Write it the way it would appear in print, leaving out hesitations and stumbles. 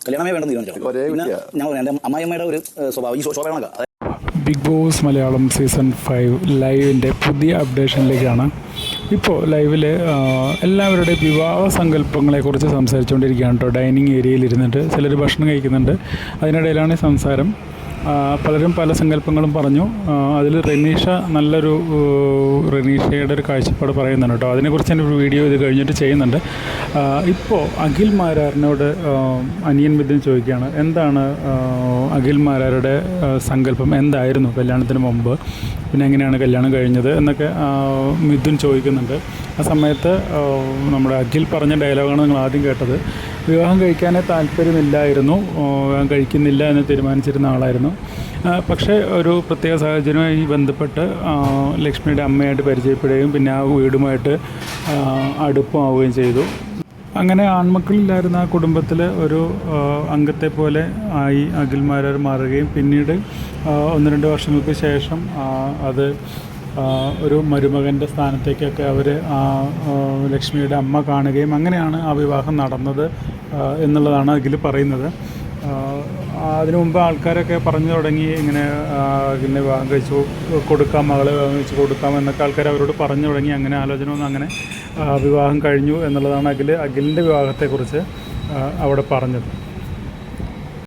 കല്യാണമേ വേണ്ടെന്ന് തീരുമാനിച്ചു. പിന്നെ ഞങ്ങൾ എൻ്റെ അമ്മായിയമ്മയുടെ ഒരു സ്വഭാവം ഈ ശോഭനക. ബിഗ് ബോസ് മലയാളം സീസൺ 5 ലൈവിൻ്റെ പുതിയ അപ്ഡേഷനിലേക്കാണ്. ഇപ്പോൾ ലൈവിൽ എല്ലാവരുടെയും വിവാഹ സങ്കല്പങ്ങളെക്കുറിച്ച് സംസാരിച്ചുകൊണ്ടിരിക്കുകയാണ് കേട്ടോ. ഡൈനിങ് ഏരിയയിൽ ഇരുന്നിട്ട് ചിലർ ഭക്ഷണം കഴിക്കുന്നുണ്ട്. അതിനിടയിലാണ് സംസാരം. പലരും പല സങ്കല്പങ്ങളും പറഞ്ഞു. അതിൽ റെനീഷയുടെ ഒരു കാഴ്ചപ്പാട് പറയുന്നുണ്ട് കേട്ടോ. അതിനെക്കുറിച്ച് എൻ്റെ ഒരു വീഡിയോ ഇത് കഴിഞ്ഞിട്ട് ചെയ്യുന്നുണ്ട്. ഇപ്പോൾ അഖിൽ മാരാറിനോട് അനിയൻ മിഥുൻ ചോദിക്കുകയാണ്, എന്താണ് അഖിൽ മാരാരുടെ സങ്കല്പം, എന്തായിരുന്നു കല്യാണത്തിന് മുമ്പ്, പിന്നെ എങ്ങനെയാണ് കല്യാണം കഴിഞ്ഞത് എന്നൊക്കെ മിഥുൻ ചോദിക്കുന്നുണ്ട്. ആ സമയത്ത് നമ്മുടെ അഖിൽ പറഞ്ഞ ഡയലോഗാണ് നിങ്ങൾ ആദ്യം കേട്ടത്. വിവാഹം കഴിക്കാനേ താല്പര്യമില്ലായിരുന്നു, വിവാഹം കഴിക്കുന്നില്ല എന്ന് തീരുമാനിച്ചിരുന്ന ആളായിരുന്നു. പക്ഷേ ഒരു പ്രത്യേക സാഹചര്യവുമായി ബന്ധപ്പെട്ട് ലക്ഷ്മിയുടെ അമ്മയായിട്ട് പരിചയപ്പെടുകയും പിന്നെ ആ വീടുമായിട്ട് അടുപ്പമാവുകയും ചെയ്തു. അങ്ങനെ ആൺമക്കളില്ലായിരുന്ന ആ കുടുംബത്തിൽ ഒരു അംഗത്തെ പോലെ ആയി അഖിൽ മാരാർ മാറുകയും പിന്നീട് 1-2 വർഷങ്ങൾക്ക് ശേഷം അത് ഒരു മരുമകൻ്റെ സ്ഥാനത്തേക്കൊക്കെ അവർ ലക്ഷ്മിയുടെ അമ്മ കാണുകയും അങ്ങനെയാണ് ആ വിവാഹം നടന്നത് എന്നുള്ളതാണ് അഖിൽ പറയുന്നത്. അതിനു മുമ്പ് ആൾക്കാരൊക്കെ പറഞ്ഞു തുടങ്ങി, ഇങ്ങനെ അഖിലിനെ വിവാഹം കഴിച്ചു കൊടുക്കാം, മകളെ വിവാഹം കഴിച്ച് കൊടുക്കാം എന്നൊക്കെ ആൾക്കാർ അവരോട് പറഞ്ഞു തുടങ്ങി. അങ്ങനെ ആലോചന വന്ന് അങ്ങനെ വിവാഹം കഴിഞ്ഞു എന്നുള്ളതാണ് അഖിലിൻ്റെ വിവാഹത്തെക്കുറിച്ച് അവിടെ പറഞ്ഞത്.